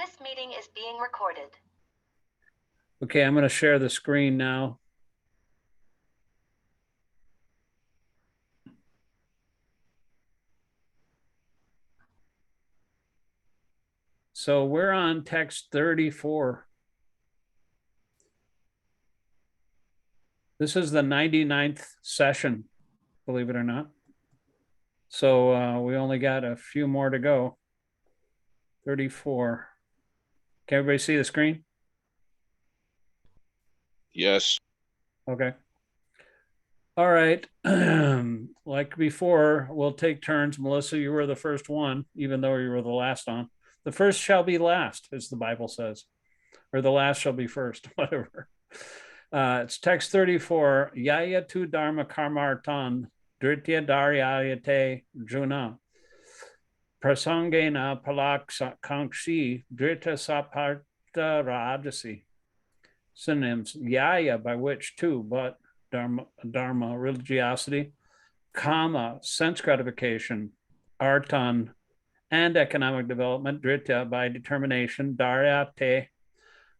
This meeting is being recorded. Okay, I'm going to share the screen now. So we're on text 34. This is the 99th session, believe it or not. So we only got a few more to go. 34. Can everybody see the screen? Yes. Okay. All right. Like before, we'll take turns. Melissa, you were the first one, even though you were the last on. The first shall be last, as the Bible says, or the last shall be first, whatever. It's text 34. Yaya tu dharma karmartan dritya daryayate juna prasangena palaksankshi drita saparta rajasi. Synonyms: yaya, by which to, but dharma, religiosity; kama, sense gratification; artan, and economic development; dritya, by determination; daryate,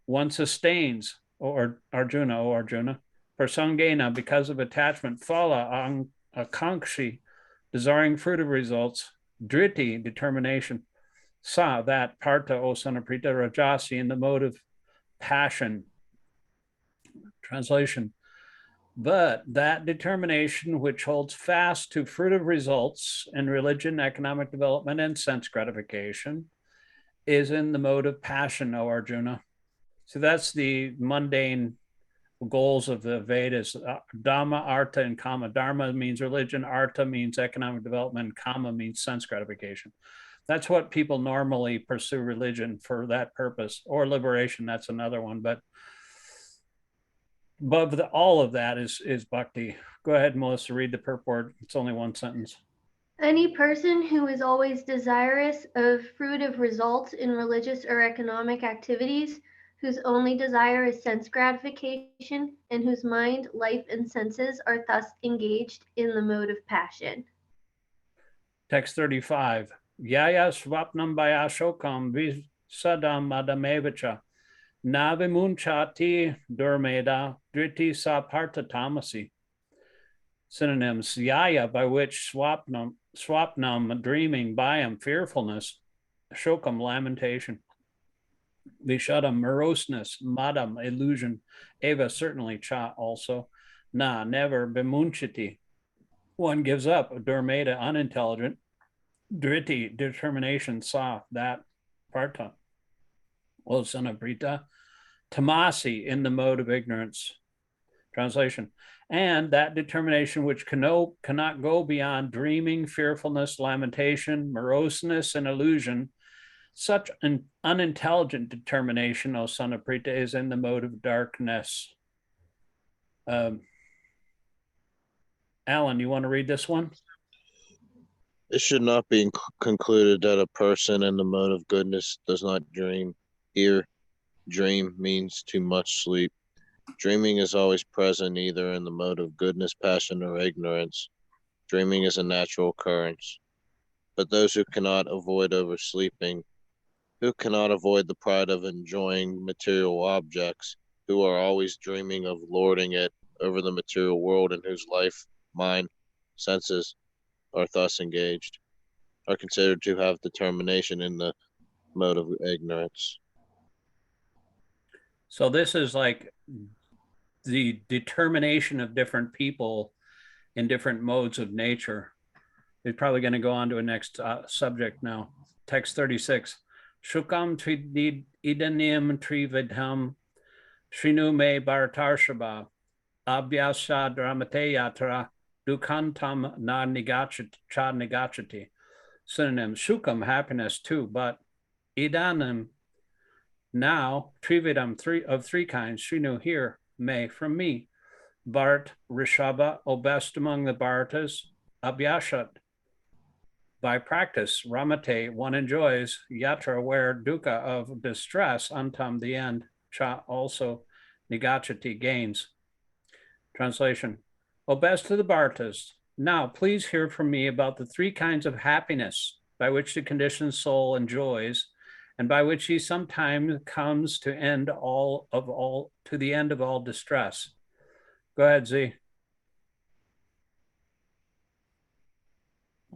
one sustains; or Arjuna; prasangena, because of attachment; phala, akankshi, desiring fruit of results; driti, determination; sa, that; parta, O son of Prita; rajasi, in the mode of passion. Translation: but that determination which holds fast to fruit of results in religion, economic development, and sense gratification is in the mode of passion, O Arjuna. So that's the mundane goals of the Vedas: Dhamma, Artha, and Kama. Dharma means religion, Artha means economic development, and Kama means sense gratification. That's what people normally pursue religion for, that purpose, or liberation. That's another one. But above all of that is bhakti. Go ahead, Melissa, read the purport. It's only one sentence. Any person who is always desirous of fruit of results in religious or economic activities, whose only desire is sense gratification, and whose mind, life, and senses are thus engaged in the mode of passion. Text 35. Yaya swapnam baya shokam visadam madamevacha navimunchati durmeda driti saparta tamasi. Synonyms: yaya, by which; swapnam, dreaming; bayam, fearfulness; shokam, lamentation; vishadam, moroseness; madam, illusion; eva, certainly; cha, also; na, never; bimunchiti, one gives up; durmeda, unintelligent; driti, determination; sa, that; parta, O son of Brita; tamasi, in the mode of ignorance. Translation: and that determination which cannot go beyond dreaming, fearfulness, lamentation, moroseness, and illusion, such an unintelligent determination, O son of Prita, is in the mode of darkness. Alan, you want to read this one? It should not be concluded that a person in the mode of goodness does not dream. Here, dream means too much sleep. Dreaming is always present, either in the mode of goodness, passion, or ignorance. Dreaming is a natural occurrence. But those who cannot avoid oversleeping, who cannot avoid the pride of enjoying material objects, who are always dreaming of lording it over the material world, and whose life, mind, senses are thus engaged, are considered to have determination in the mode of ignorance. So this is like the determination of different people in different modes of nature. We're probably going to go on to a next subject now. Text 36. Shukam idanim trividham shrinu me bharatarshaba abhyasa dramate yatra dukantam na nigachati. Synonyms: shukam, happiness; too, but; idanim, now; trividam, three kinds; shrinu, hear; me, from me; Bharat Rishabha, O best among the Bharatas; Abhyashat, by practice; Ramate, one enjoys; Yatra, where; dukkha, of distress; antam, the end; cha, also; nigachati, gains. Translation: O best of the Bharatas, now please hear from me about the three kinds of happiness by which the conditioned soul enjoys, and by which he sometimes comes to the end of all distress. Go ahead, Z.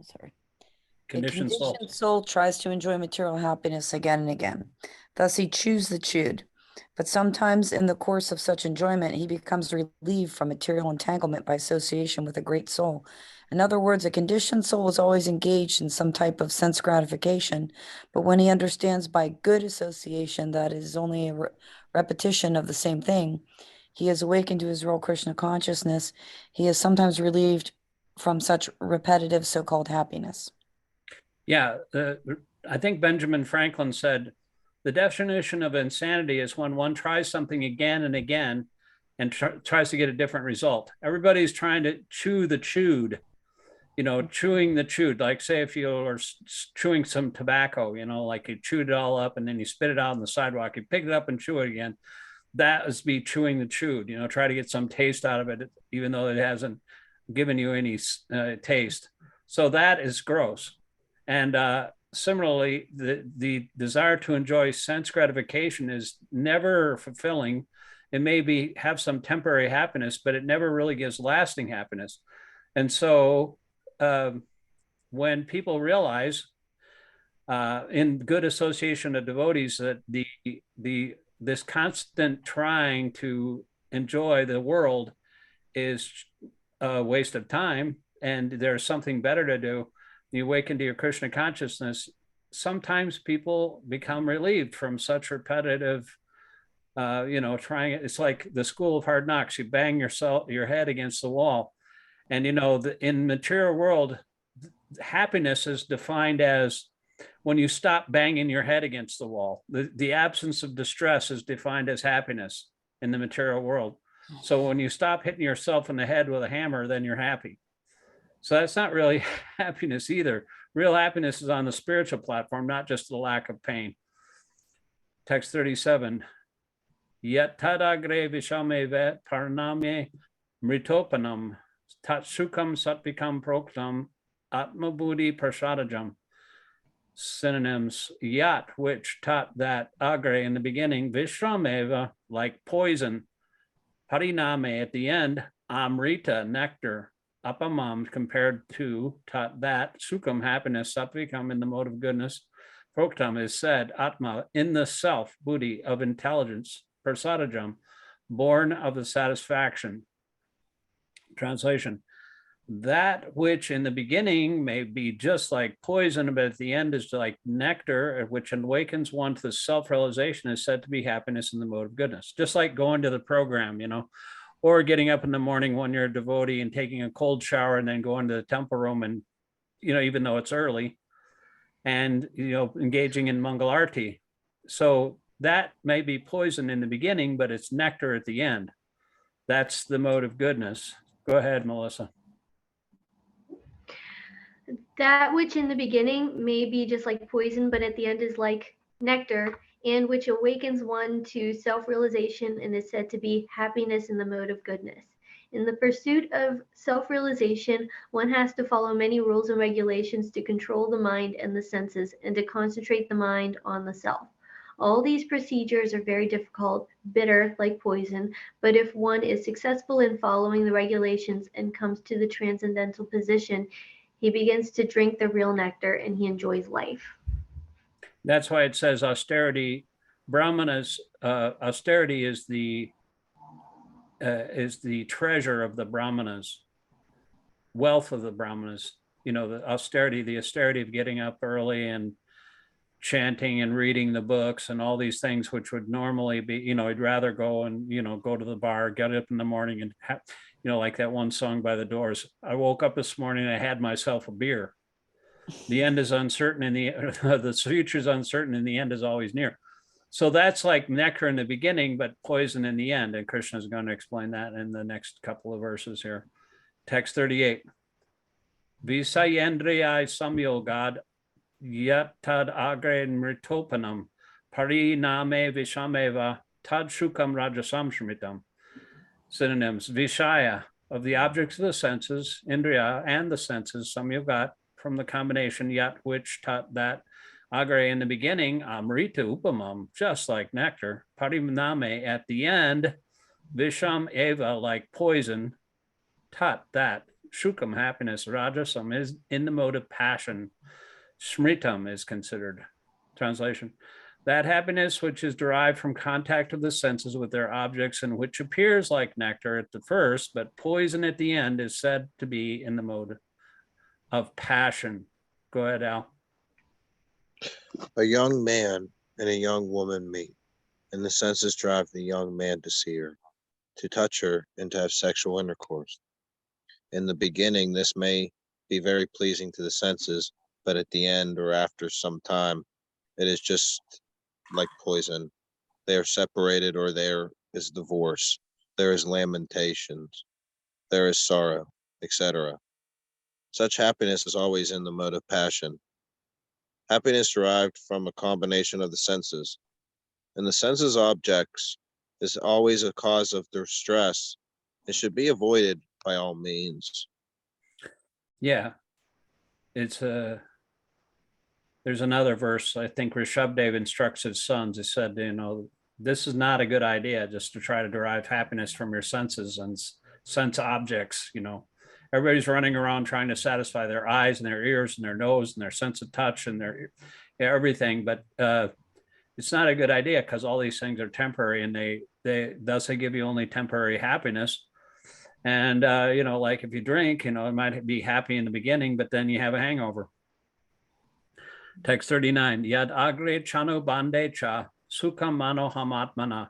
Sorry. Conditioned A conditioned soul tries to enjoy material happiness again and again. Thus he chews the chewed. But sometimes in the course of such enjoyment, he becomes relieved from material entanglement by association with a great soul. In other words, a conditioned soul is always engaged in some type of sense gratification, but when he understands by good association that it is only a repetition of the same thing, he is awakened to his real Krishna consciousness. He is sometimes relieved from such repetitive so-called happiness. Yeah, I think Benjamin Franklin said, the definition of insanity is when one tries something again and again and tries to get a different result. Everybody's trying to chew the chewed, chewing the chewed. Like say if you are chewing some tobacco, like you chewed it all up and then you spit it out on the sidewalk, you pick it up and chew it again. That is be chewing the chewed, try to get some taste out of it, even though it hasn't given you any taste. So that is gross. And similarly, the desire to enjoy sense gratification is never fulfilling. It may have some temporary happiness, but it never really gives lasting happiness. And so when people realize in good association of devotees that this constant trying to enjoy the world is a waste of time and there's something better to do, you awaken to your Krishna consciousness, sometimes people become relieved from such repetitive, trying it. It's like the school of hard knocks. You bang your head against the wall. And, in material world, happiness is defined as when you stop banging your head against the wall. The absence of distress is defined as happiness in the material world. So when you stop hitting yourself in the head with a hammer, then you're happy. So that's not really happiness either. Real happiness is on the spiritual platform, not just the lack of pain. Text 37. Yet tadagre vishame parname mritopanam tatsukam satvikam proktam atmabuddhi prasadajam. Synonyms: yat, which taught that, agre in the beginning, vishrameva, like poison, hariname at the end, amrita, nectar, apamam, compared to, taught that, sukam, happiness, satvikam, in the mode of goodness, proktam is said, atma, in the self, buddhi, of intelligence, prasadajam, born of the satisfaction. Translation: that which in the beginning may be just like poison, but at the end is like nectar, which awakens one to the self-realization, is said to be happiness in the mode of goodness. Just like going to the program, or getting up in the morning when you're a devotee and taking a cold shower and then going to the temple room and, even though it's early, and, engaging in Mangal Arti. So that may be poison in the beginning, but it's nectar at the end. That's the mode of goodness. Go ahead, Melissa. That which in the beginning may be just like poison, but at the end is like nectar, and which awakens one to self-realization and is said to be happiness in the mode of goodness. In the pursuit of self-realization, one has to follow many rules and regulations to control the mind and the senses and to concentrate the mind on the self. All these procedures are very difficult, bitter like poison, but if one is successful in following the regulations and comes to the transcendental position, he begins to drink the real nectar and he enjoys life. That's why it says austerity. Brahmanas, austerity is the treasure of the Brahmanas, wealth of the Brahmanas. The austerity of getting up early and chanting and reading the books and all these things, which would normally be, I'd rather go and, go to the bar, get up in the morning and have, like that one song by the Doors. I woke up this morning, I had myself a beer. The end is uncertain and the future is uncertain and the end is always near. So that's like nectar in the beginning, but poison in the end. And Krishna is going to explain that in the next couple of verses here. Text 38. Visayendriyai samyogad yatad agre mritopanam pariname vishameva tad shukam rajasam shritam. Synonyms: Vishaya, of the objects of the senses, Indriya, and the senses, samyogat, from the combination yat, which taught that, Agre in the beginning, amrita upamam, just like nectar. Parimname at the end, visham eva, like poison. Tat, that. Shukam, happiness. Rajasam is in the mode of passion. Smritam is considered. Translation. That happiness which is derived from contact of the senses with their objects and which appears like nectar at the first, but poison at the end, is said to be in the mode of passion. Go ahead, Al. A young man and a young woman meet, and the senses drive the young man to see her, to touch her, and to have sexual intercourse. In the beginning, this may be very pleasing to the senses, but at the end or after some time, it is just like poison. They are separated, or there is divorce, there is lamentations, there is sorrow, etc. Such happiness is always in the mode of passion. Happiness derived from a combination of the senses, and the senses objects is always a cause of distress. It should be avoided by all means. Yeah, it's there's another verse. I think Rishabdev instructs his sons. He said, this is not a good idea just to try to derive happiness from your senses and sense objects. Everybody's running around trying to satisfy their eyes and their ears and their nose and their sense of touch and their everything. But it's not a good idea because all these things are temporary, and they give you only temporary happiness. And, like if you drink, it might be happy in the beginning, but then you have a hangover. Text 39, Yad agre chanu bande cha sukham mano hamatmana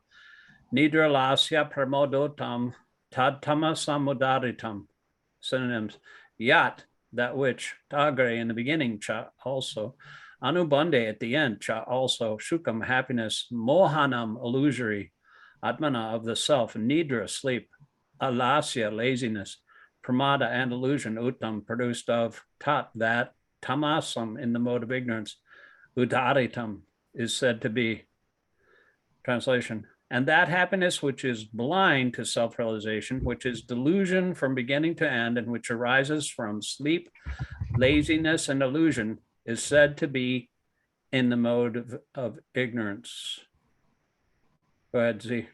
nidra lasya pramodotam tad tamasamudaritam. Synonyms: yat, that which, agre in the beginning, cha also, anubande at the end, cha also, shukam happiness, mohanam illusory, atmana of the self, nidra sleep, alasya laziness, pramada and illusion, uttam produced of, tat that, tamasam in the mode of ignorance, udaritam is said to be. Translation. And that happiness which is blind to self-realization, which is delusion from beginning to end, and which arises from sleep, laziness, and illusion, is said to be in the mode of ignorance. Go ahead, Z.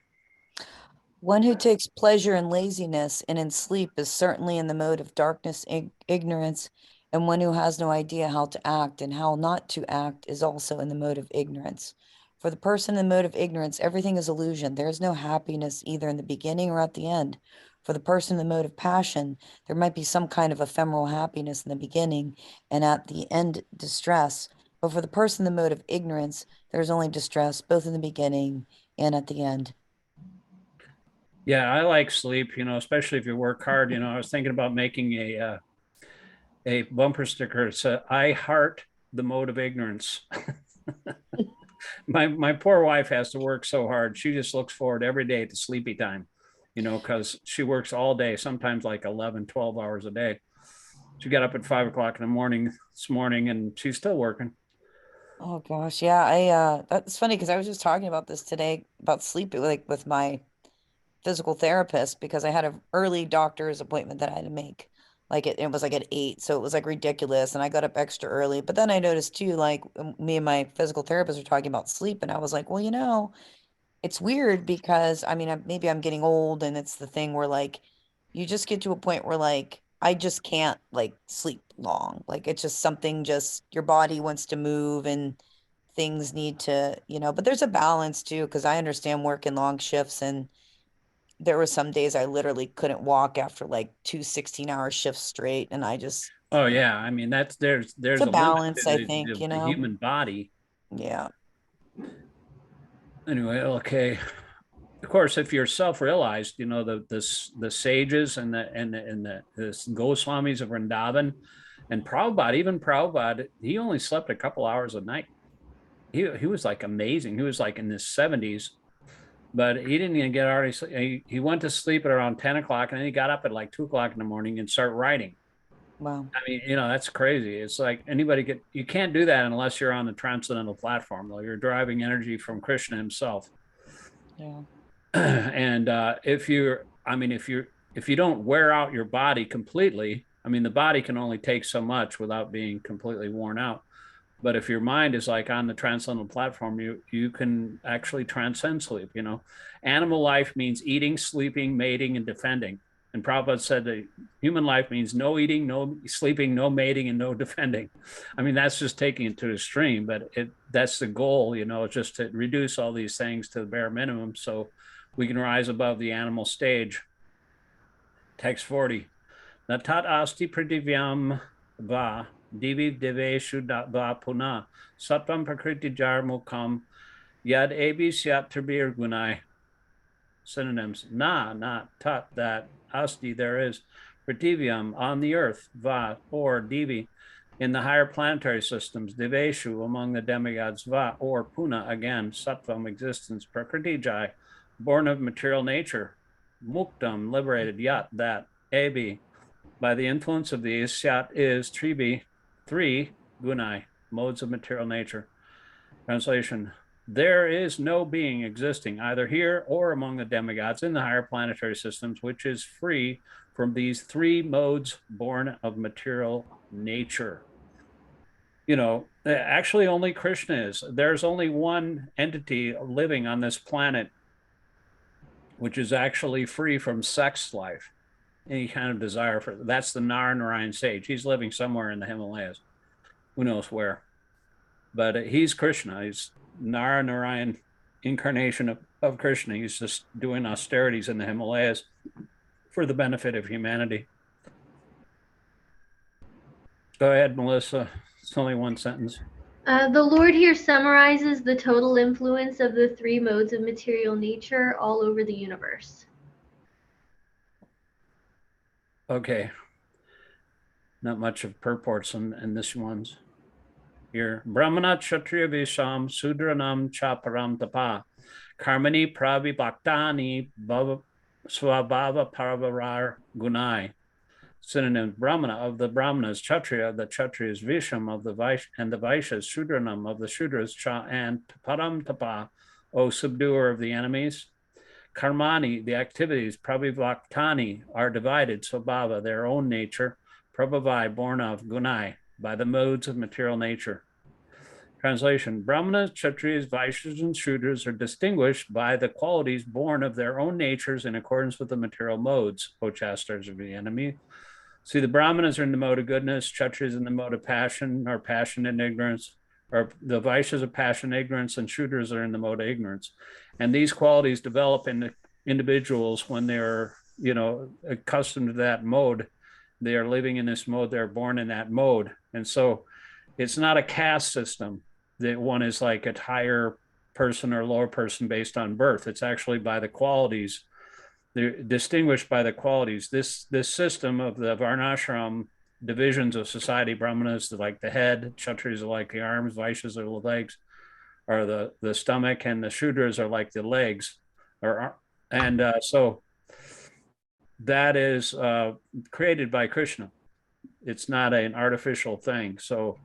One who takes pleasure in laziness and in sleep is certainly in the mode of darkness, ignorance, and one who has no idea how to act and how not to act is also in the mode of ignorance. For the person in the mode of ignorance, everything is illusion. There is no happiness either in the beginning or at the end. For the person in the mode of passion, there might be some kind of ephemeral happiness in the beginning and at the end distress. But for the person in the mode of ignorance, there's only distress both in the beginning and at the end. Yeah, I like sleep, especially if you work hard. I was thinking about making a bumper sticker. It said, I heart the mode of ignorance. My poor wife has to work so hard. She just looks forward every day to sleepy time, because she works all day, sometimes like 11, 12 hours a day. She got up at 5 o'clock in the morning this morning, and she's still working. Oh gosh, yeah, that's funny because I was just talking about this today about sleep, like with my physical therapist, because I had an early doctor's appointment that I had to make. Like it was like at 8, so it was like ridiculous, and I got up extra early. But then I noticed too, like me and my physical therapist were talking about sleep, and I was like, well, it's weird because maybe I'm getting old, and it's the thing where like you just get to a point where like I just can't like sleep long. Like it's just something, just your body wants to move and things need to, but there's a balance too, because I understand working long shifts, and there were some days I literally couldn't walk after like 2 16-hour shifts straight, and I just Oh yeah, there's it's a a limit balance, to I think, the human body. Yeah. Anyway, okay. Of course, if you're self-realized, the sages and the Goswamis of Vrindavan and Prabhupada, even Prabhupada, he only slept a couple hours a night. He was like amazing. He was like in his 70s, but he didn't even get already. He went to sleep at around 10 o'clock, and then he got up at like 2 o'clock in the morning and started writing. Wow. That's crazy. It's like you can't do that unless you're on the transcendental platform, though. You're deriving energy from Krishna himself. Yeah. And if you don't wear out your body completely, the body can only take so much without being completely worn out. But if your mind is like on the transcendental platform, you can actually transcend sleep. You know, animal life means eating, sleeping, mating, and defending. And Prabhupada said that human life means no eating, no sleeping, no mating, and no defending. I mean, that's just taking it to the extreme, but that's the goal, you know, just to reduce all these things to the bare minimum so we can rise above the animal stage. Text 40. Natat asti prativyam va divi deveshu va puna satvam prakriti jar mukam yad ebi syat tabir gunai. Synonyms: na, not; tat, that; asti, there is; prativyam, on the earth; va, or; divi, in the higher planetary systems; deveshu, among the demigods; va, or; puna, again; sattvam, existence; prakriti, born of material nature; muktam, liberated; yat, that; ebi, by the influence of these; syat, is; tribi, three; gunai, modes of material nature. Translation: there is no being existing either here or among the demigods in the higher planetary systems which is free from these three modes born of material nature. You know, actually only Krishna is. There's only one entity living on this planet which is actually free from sex life, any kind of desire for. That's the Narayan sage. He's living somewhere in the Himalayas. Who knows where? But he's Krishna. He's Narayan incarnation of Krishna. He's just doing austerities in the Himalayas for the benefit of humanity. Go ahead, Melissa. It's only one sentence. The Lord here summarizes the total influence of the three modes of material nature all over the universe. Okay. Not much of purports in this one's. Here, Brahmana Kshatriya Visham Sudranam Chaparam Tapa Karmani Prabhibhaktani Swabhava Paravarar Gunai. Synonyms: Brahmana, of the Brahmanas; Kshatriya, the Kshatriyas; Visham, of the Vaishyas; and the Vaishyas; Shudranam, of the Shudras; Cha, and Param Tapa, O subduer of the enemies. Karmani, the activities; Prabhibhaktani, are divided; Swabhava, their own nature; Prabhavai, born of; Gunai, by the modes of material nature. Translation: Brahmanas, Kshatriyas, Vaishyas, and Shudras are distinguished by the qualities born of their own natures in accordance with the material modes, O chastisers of the enemy. See, the Brahmanas are in the mode of goodness, Kshatriyas in the mode of passion or passion and ignorance, or the Vaishyas of passion, ignorance, and Shudras are in the mode of ignorance. And these qualities develop in the individuals when they're, you know, accustomed to that mode. They are living in this mode, they're born in that mode. And so it's not a caste system that one is like a higher person or lower person based on birth. It's actually by the qualities. They're distinguished by the qualities. This system of the Varnashram divisions of society, Brahmanas are like the head, Kshatriyas are like the arms, Vaishyas are the legs, or the stomach, and the Shudras are like the legs. So that is created by Krishna. It's not an artificial thing. So,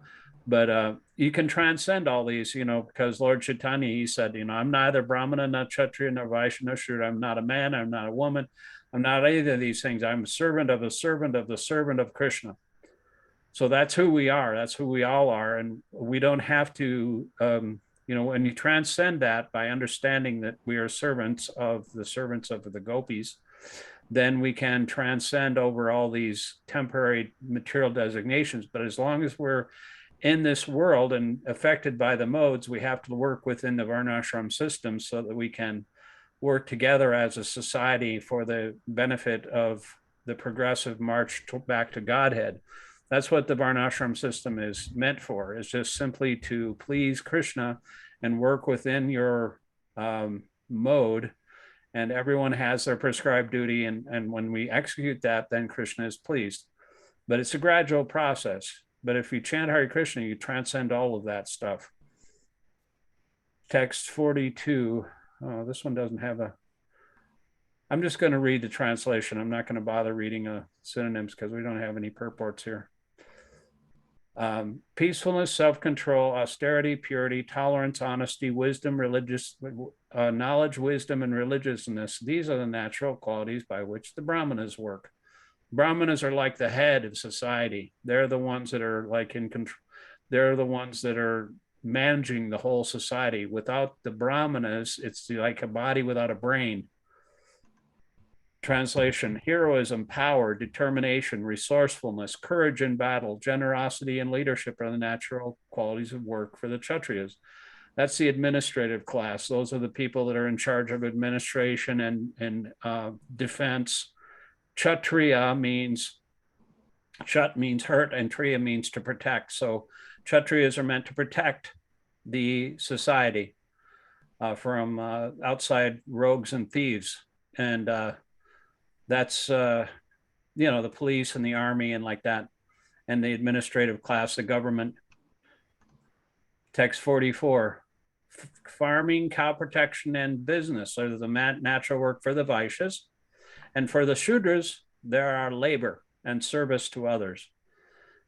but you can transcend all these, you know, because Lord Chaitanya, he said, you know, I'm neither Brahmana, not Kshatriya, nor Vaishya, nor Shudra. I'm not a man. I'm not a woman. I'm not either of these things. I'm a servant of a servant of the servant of Krishna. So that's who we are. That's who we all are. And we don't have to, you know, when you transcend that by understanding that we are servants of the gopis, then we can transcend over all these temporary material designations. But as long as we're in this world and affected by the modes, we have to work within the Varnashram system so that we can work together as a society for the benefit of the progressive march back to Godhead. That's what the Varnashram system is meant for, is just simply to please Krishna and work within your mode. And everyone has their prescribed duty. And when we execute that, then Krishna is pleased. But it's a gradual process. But if you chant Hare Krishna, you transcend all of that stuff. Text 42. Oh, this one doesn't have a... I'm just going to read the translation. I'm not going to bother reading synonyms because we don't have any purports here. Peacefulness, self-control, austerity, purity, tolerance, honesty, wisdom, knowledge, wisdom, and religiousness. These are the natural qualities by which the Brahmanas work. Brahmanas are like the head of society. They're the ones that are like in control. they're the ones that are managing the whole society. Without the brahmanas, it's like a body without a brain. Translation: heroism, power, determination, resourcefulness, courage in battle, generosity, and leadership are the natural qualities of work for the Kshatriyas. That's the administrative class. Those are the people that are in charge of administration and defense. Kshatriya means, Kshat means hurt, and Triya means to protect. So Kshatriyas are meant to protect the society from outside rogues and thieves. And that's, the police and the army and like that, and the administrative class, the government. Text 44. Farming, cow protection, and business are the natural work for the Vaishyas. And for the Shudras, there are labor and service to others.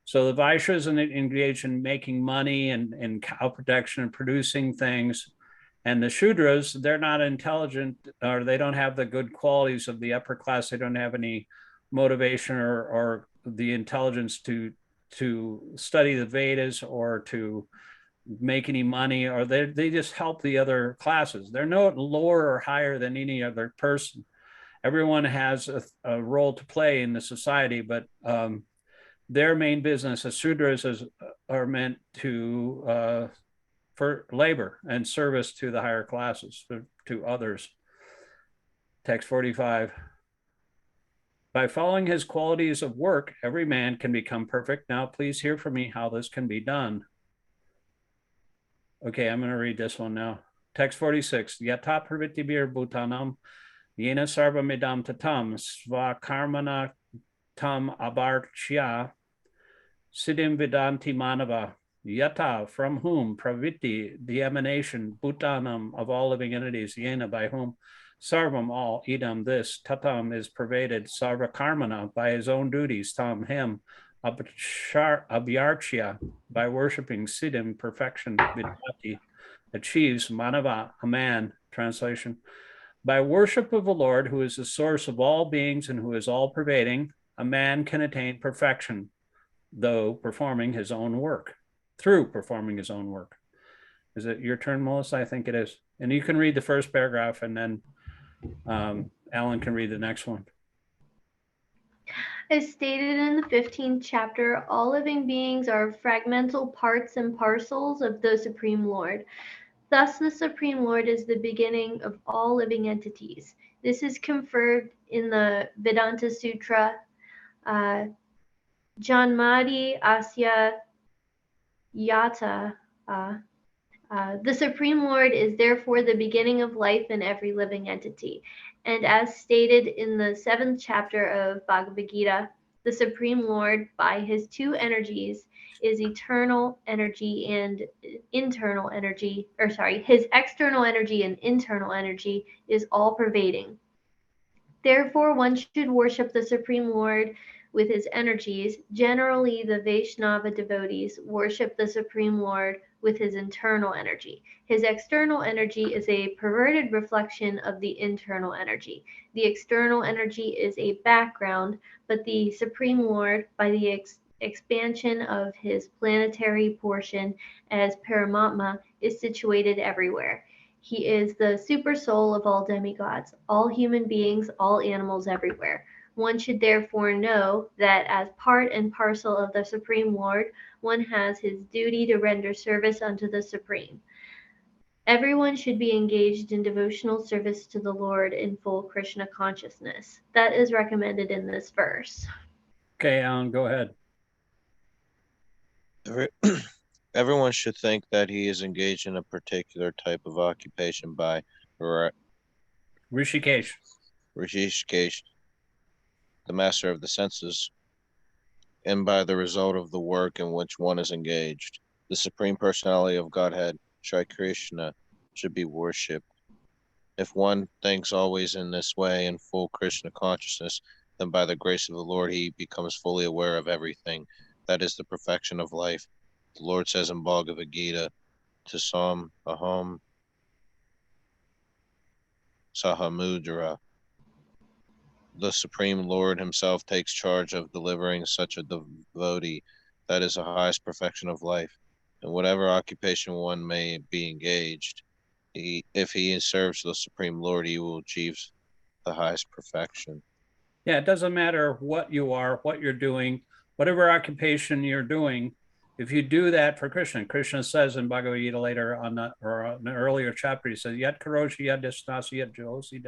So the Vaishyas engage in making money and cow protection and producing things. And the Shudras, they're not intelligent, or they don't have the good qualities of the upper class. They don't have any motivation or the intelligence to study the Vedas or to make any money, or they just help the other classes. They're no lower or higher than any other person. Everyone has a role to play in the society, but their main business as Sudras are meant to for labor and service to the higher classes, to others. Text 45. By following his qualities of work, every man can become perfect. Now, please hear from me how this can be done. Okay, I'm going to read this one now. Text 46. Yata pravitibir bhutanam yena sarvamidam tatam svakarmana tam abarchya siddhim vidanti manava. Yata, from whom, praviti, the emanation, bhutanam, of all living entities, yena, by whom, sarvam, all, idam, this, tatam, is pervaded, sarva karmana, by his own duties, tam, him, abhyarchya, by worshipping, siddhim, perfection, vidati, achieves, manava, a man. Translation: by worship of the Lord, who is the source of all beings and who is all pervading, a man can attain perfection, though performing his own work. Through performing his own work. Is it your turn, Melissa? I think it is. And you can read the first paragraph, and then Alan can read the next one. As stated in the 15th chapter, all living beings are fragmental parts and parcels of the Supreme Lord. Thus, the Supreme Lord is the beginning of all living entities. This is conferred in the Vedanta Sutra, Janmadi Asya Yata. The Supreme Lord is therefore the beginning of life in every living entity. And as stated in the 7th chapter of Bhagavad-gītā, the Supreme Lord, by his two energies, is eternal energy and internal energy, his external energy and internal energy is all pervading. Therefore, one should worship the Supreme Lord with his energies. Generally, the Vaishnava devotees worship the Supreme Lord with his internal energy. His external energy is a perverted reflection of the internal energy. The external energy is a background, but the Supreme Lord, by the expansion of his planetary portion as Paramatma, is situated everywhere. He is the super soul of all demigods, all human beings, all animals everywhere. One should therefore know that as part and parcel of the Supreme Lord, one has his duty to render service unto the Supreme. Everyone should be engaged in devotional service to the Lord in full Krishna consciousness. That is recommended in this verse. Okay, Alan, go ahead. Everyone should think that he is engaged in a particular type of occupation by Rishikesh, the master of the senses, and by the result of the work in which one is engaged. The Supreme Personality of Godhead, Shri Krishna, should be worshipped. If one thinks always in this way in full Krishna consciousness, then by the grace of the Lord he becomes fully aware of everything. That is the perfection of life. The Lord says in Bhagavad-gītā, Tasam aham sahamudra. The Supreme Lord himself takes charge of delivering such a devotee. That is the highest perfection of life. in whatever occupation one may be engaged. If he serves the Supreme Lord, he will achieve the highest perfection. Yeah, it doesn't matter what you are, what you're doing, whatever occupation you're doing. If you do that for Krishna, Krishna says in Bhagavad-gītā later on, or an earlier chapter, he says, "Yat karoshi yat desnasi yat josi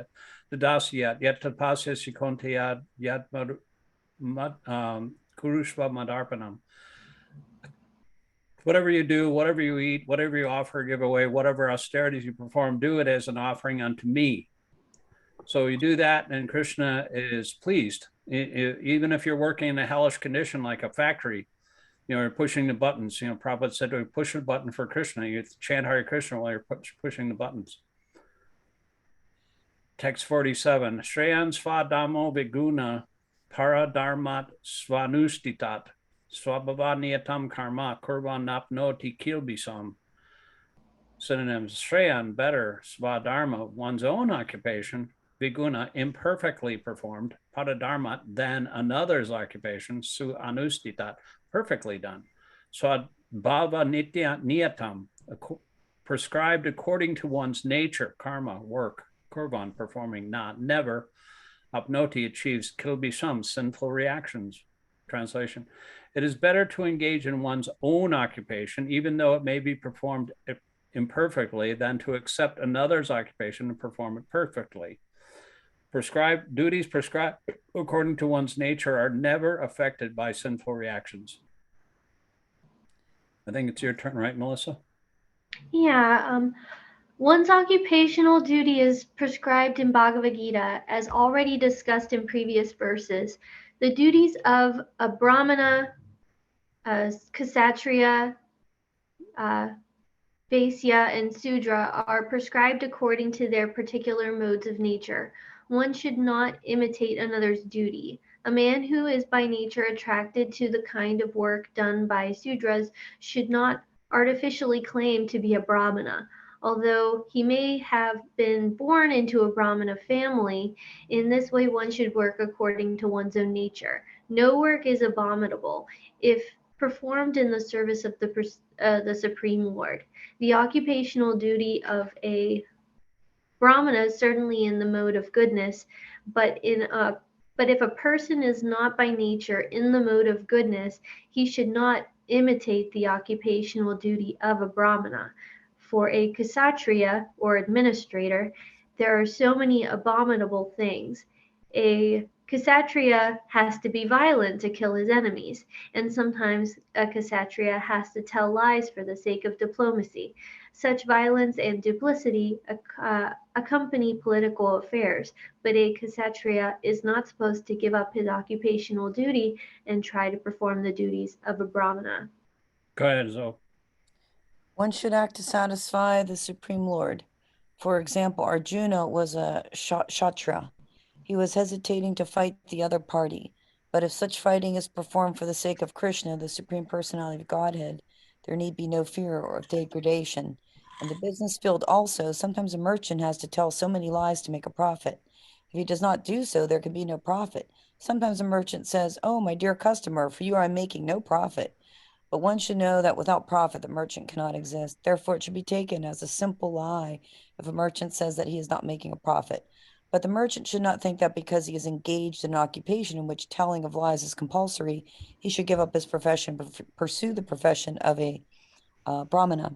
the dāsa yat tapasya sikonte yat kurushva madarpanam." Whatever you do, whatever you eat, whatever you offer, give away, whatever austerities you perform, do it as an offering unto me. So you do that, and Krishna is pleased. Even if you're working in a hellish condition like a factory, you're pushing the buttons. Prabhupada said to push a button for Krishna. You chant Hare Krishna while you're pushing the buttons. Text 47. Shreyan svadamo viguna paradharmat svanustitat svabhavaniyatam karma kurvan napnoti kilbisam. Synonyms: Shreyan, better; svadharma, one's own occupation; viguna, imperfectly performed; paradharma, than another's occupation; su anustitat, perfectly done; swadbhava niyatam, prescribed according to one's nature; karma, work; kurvan, performing; not, never; apnoti, achieves; kilbisham, sinful reactions. Translation: it is better to engage in one's own occupation, even though it may be performed imperfectly, than to accept another's occupation and perform it perfectly. Duties prescribed according to one's nature are never affected by sinful reactions. I think it's your turn, right, Melissa? Yeah. One's occupational duty is prescribed in Bhagavad-gītā, as already discussed in previous verses. The duties of a Brahmana, Kshatriya, Vaisya, and Sudra are prescribed according to their particular modes of nature. One should not imitate another's duty. A man who is by nature attracted to the kind of work done by Sudras should not artificially claim to be a Brahmana. Although he may have been born into a Brahmana family, in this way one should work according to one's own nature. No work is abominable if performed in the service of the Supreme Lord. The occupational duty of a Brahmana is certainly in the mode of goodness, but if a person is not by nature in the mode of goodness, he should not imitate the occupational duty of a Brahmana. For a Kshatriya, or administrator, there are so many abominable things. A Kshatriya has to be violent to kill his enemies, and sometimes a Kshatriya has to tell lies for the sake of diplomacy. Such violence and duplicity accompany political affairs, but a Kshatriya is not supposed to give up his occupational duty and try to perform the duties of a Brahmana. Go ahead, Zoe. One should act to satisfy the Supreme Lord. For example, Arjuna was a Kshatriya. He was hesitating to fight the other party. But if such fighting is performed for the sake of Krishna, the Supreme Personality of Godhead, there need be no fear or degradation. In the business field also, sometimes a merchant has to tell so many lies to make a profit. If he does not do so, there can be no profit. Sometimes a merchant says, "Oh, my dear customer, for you I am making no profit." But one should know that without profit, the merchant cannot exist. Therefore, it should be taken as a simple lie if a merchant says that he is not making a profit. But the merchant should not think that because he is engaged in an occupation in which telling of lies is compulsory, he should give up his profession, but pursue the profession of a Brahmana.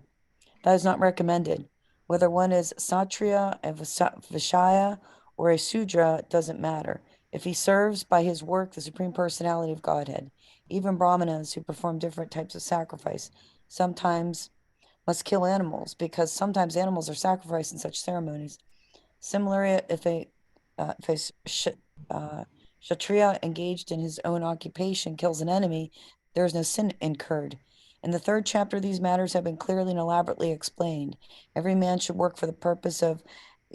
That is not recommended. Whether one is Kshatriya, a Vaishya, or a Sudra doesn't matter. If he serves by his work the Supreme Personality of Godhead, even Brahmanas who perform different types of sacrifice sometimes must kill animals, because sometimes animals are sacrificed in such ceremonies. Similarly, if a Kshatriya engaged in his own occupation kills an enemy, there is no sin incurred. In the third chapter, these matters have been clearly and elaborately explained. Every man should work for the purpose of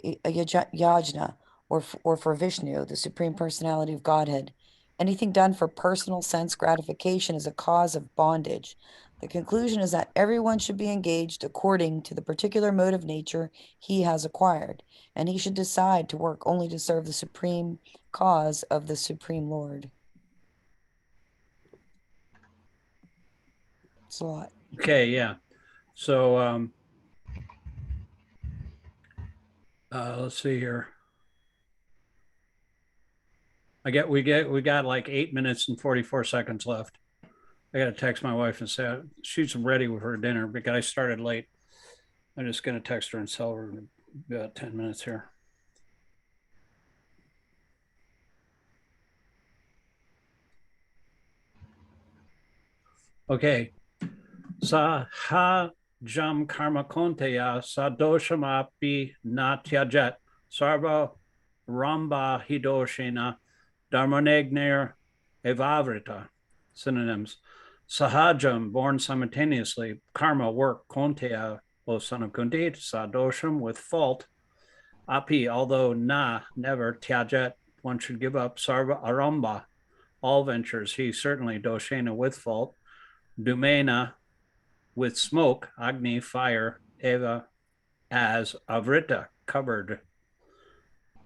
a yajna, or for Vishnu, the Supreme Personality of Godhead. Anything done for personal sense gratification is a cause of bondage. The conclusion is that everyone should be engaged according to the particular mode of nature he has acquired, and he should decide to work only to serve the supreme cause of the Supreme Lord. It's a lot. Okay, yeah. So let's see here. We got like 8 minutes and 44 seconds left. I got to text my wife and say she's ready with her dinner because I started late. I'm just going to text her and tell her in about 10 minutes here. Okay. Saha jam karma konteya sadoshamapi natyajat sarva ramba hidoshena dharmanegnir evavrita. Synonyms. Sahajam, born simultaneously. Karma, work. Konteya, O son of Kunti. Sadosham, with fault. Api, although na, never. Tyajat, one should give up. Sarva aramba, all ventures. He certainly. Doshena, with fault. Dumena, with smoke. Agni, fire. Eva, as. Avrita, covered.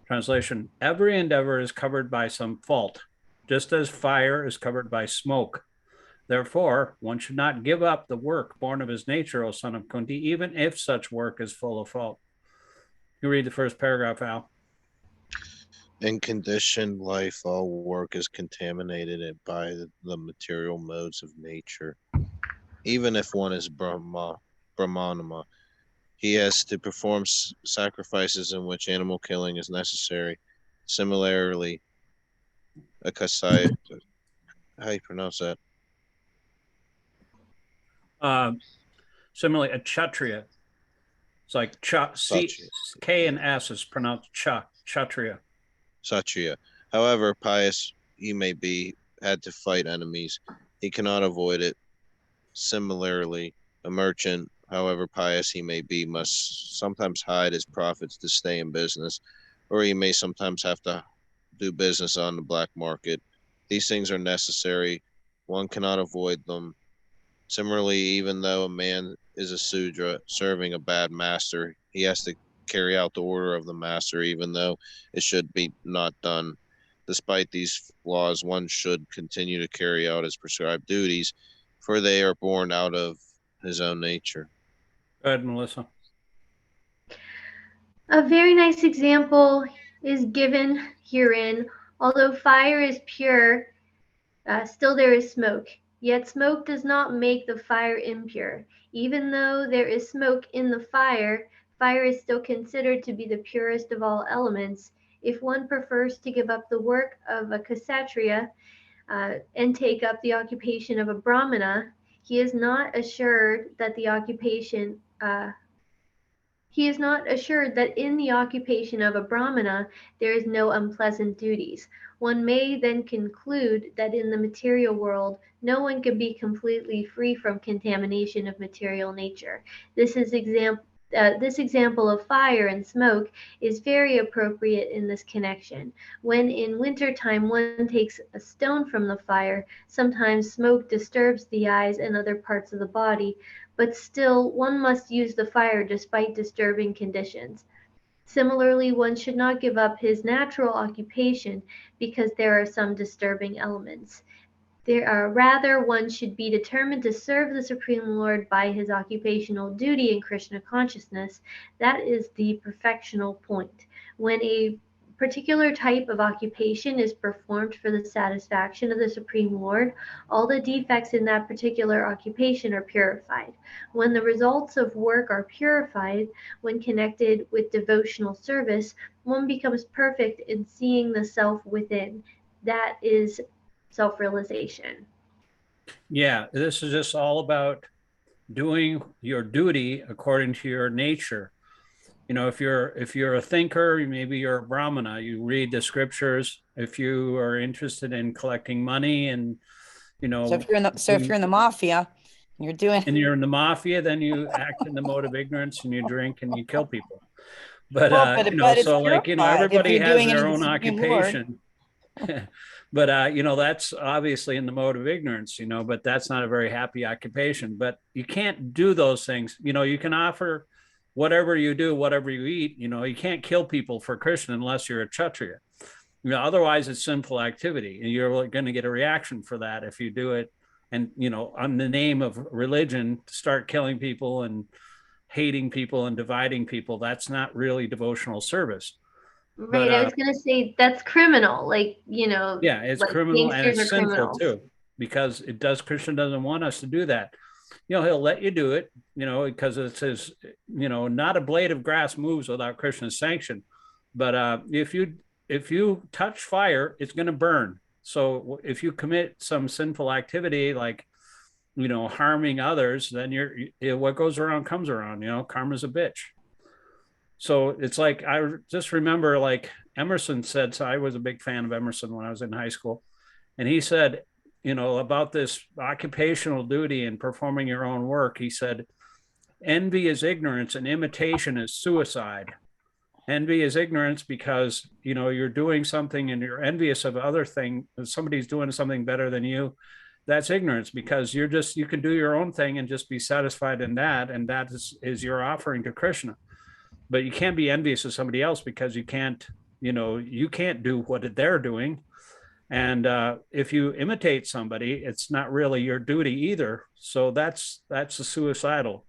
Translation: every endeavor is covered by some fault, just as fire is covered by smoke. Therefore, one should not give up the work born of his nature, O son of Kunti, even if such work is full of fault. You read the first paragraph, Al. In conditioned life, all work is contaminated by the material modes of nature. Even if one is Brahmanama, he has to perform sacrifices in which animal killing is necessary. Similarly, a Kasai, how do you pronounce that? Similarly, a Kshatriya. It's like K and S is pronounced Kshatriya. Satriya. However pious he may be, had to fight enemies. He cannot avoid it. Similarly, a merchant, however pious he may be, must sometimes hide his profits to stay in business, or he may sometimes have to do business on the black market. These things are necessary. One cannot avoid them. Similarly, even though a man is a Sudra serving a bad master, he has to carry out the order of the master, even though it should be not done. Despite these flaws, one should continue to carry out his prescribed duties, for they are born out of his own nature. Go ahead, Melissa. A very nice example is given herein. Although fire is pure, still there is smoke. Yet smoke does not make the fire impure. Even though there is smoke in the fire, fire is still considered to be the purest of all elements. If one prefers to give up the work of a Kshatriya and take up the occupation of a Brahmana, he is not assured that in the occupation of a Brahmana there is no unpleasant duties. One may then conclude that in the material world no one can be completely free from contamination of material nature. This example of fire and smoke is very appropriate in this connection. When in wintertime one takes a stone from the fire, sometimes smoke disturbs the eyes and other parts of the body, but still one must use the fire despite disturbing conditions. Similarly, one should not give up his natural occupation because there are some disturbing elements. Rather, one should be determined to serve the Supreme Lord by his occupational duty in Krishna consciousness. That is the perfectional point. When a particular type of occupation is performed for the satisfaction of the Supreme Lord, all the defects in that particular occupation are purified. When the results of work are purified, when connected with devotional service, one becomes perfect in seeing the self within. That is self-realization. Yeah, this is just all about doing your duty according to your nature. You know, if you're a thinker, maybe you're a Brahmana, you read the scriptures. If you are interested in collecting money and, you know, So if you're in the mafia, you're in the mafia, then you act in the mode of ignorance and you drink and you kill people. But Well, you know, it's so like, you know, purified if everybody you're has doing it their in the own Supreme Lord. occupation. But you know, that's obviously in the mode of ignorance, you know, but that's not a very happy occupation. But you can't do those things. You know, you can offer whatever you do, whatever you eat, you know, you can't kill people for Krishna unless you're a Kshatriya. You know, otherwise it's sinful activity and you're going to get a reaction for that if you do it and, you know, on the name of religion, start killing people and hating people and dividing people. That's not really devotional service. Right. But, I was gonna say that's criminal. Like, you know, yeah, it's like criminal and gangsters it's are sinful criminals. too, because Krishna doesn't want us to do that. You know, he'll let you do it, you know, because it says, you know, not a blade of grass moves without Krishna's sanction. But if you touch fire, it's going to burn. So if you commit some sinful activity, like, you know, harming others, then what goes around comes around. You know, karma's a bitch. So it's like, I just remember, like Emerson said, so I was a big fan of Emerson when I was in high school. And he said, you know, about this occupational duty and performing your own work, he said, envy is ignorance and imitation is suicide. Envy is ignorance because, you know, you're doing something and you're envious of other thing. Somebody's doing something better than you. That's ignorance, because you can do your own thing and just be satisfied in that. And that is your offering to Krishna. But you can't be envious of somebody else, because you can't do what they're doing. And if you imitate somebody, it's not really your duty either. So that's suicidal.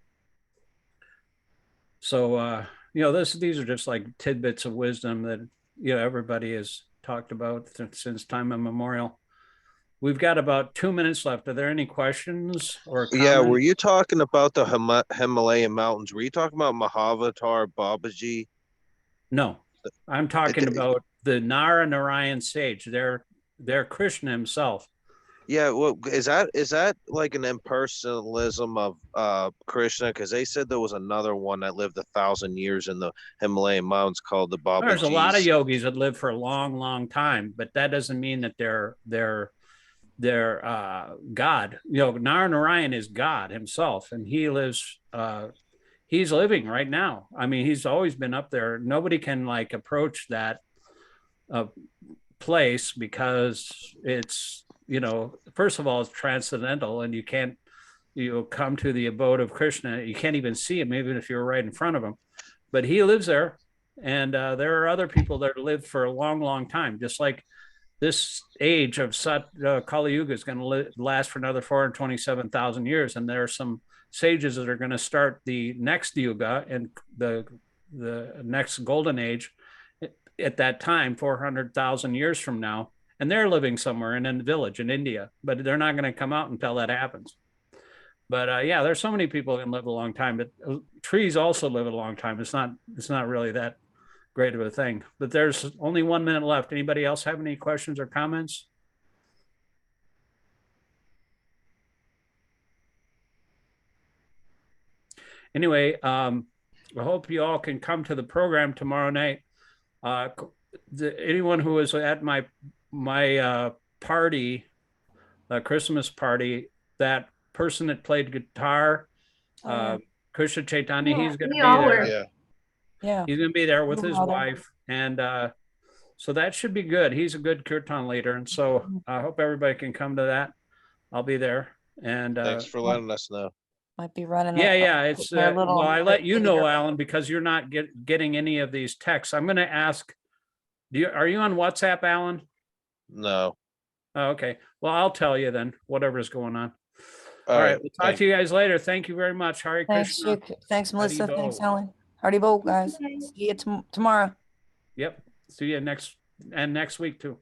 So you know, these are just like tidbits of wisdom that, you know, everybody has talked about since time immemorial. We've got about 2 minutes left. Are there any questions or comments? Yeah, were you talking about the Himalayan mountains? Were you talking about Mahavatar Babaji? No, I'm talking about the Nara Narayan sage. They're Krishna himself. Yeah, well, is that like an impersonalism of Krishna? Because they said there was another one that lived 1,000 years in the Himalayan mountains called the Babaji. There's a lot of yogis that live for a long, long time, but that doesn't mean that they're God. You know, Nara Narayan is God himself, and he lives. He's living right now. I mean, he's always been up there. Nobody can like approach that place, because it's, you know, first of all, it's transcendental, and you can't, come to the abode of Krishna. You can't even see him, even if you're right in front of him. But he lives there, and there are other people that live for a long, long time. Just like this age of Kali Yuga is going to last for another 427,000 years, and there are some sages that are going to start the next yuga and the next golden age at that time, 400,000 years from now, and they're living somewhere in a village in India, but they're not going to come out until that happens. But yeah, there's so many people that can live a long time, but trees also live a long time. It's not really that great of a thing. But there's only 1 minute left. Anybody else have any questions or comments? Anyway, I hope you all can come to the program tomorrow night. Anyone who was at my party, Christmas party, that person that played guitar, Krishna Chaitanya, he's going to be there. Yeah, he's going to be there with his wife, and so that should be good. He's a good kirtan leader, and so I hope everybody can come to that. I'll be there. And thanks for letting us know. Might be running. Yeah. It's well, I let you know, Alan, because you're not getting any of these texts. I'm going to ask. Are you on WhatsApp, Alan? No. Oh, okay. Well, I'll tell you then, whatever's going on. All right. We'll talk to you guys later. Thank you very much. Hare Krishna. Thanks, Melissa. Haribo. Thanks, Alan. Hardy Bo, guys. Okay. See you tomorrow. Yep. See you next week too.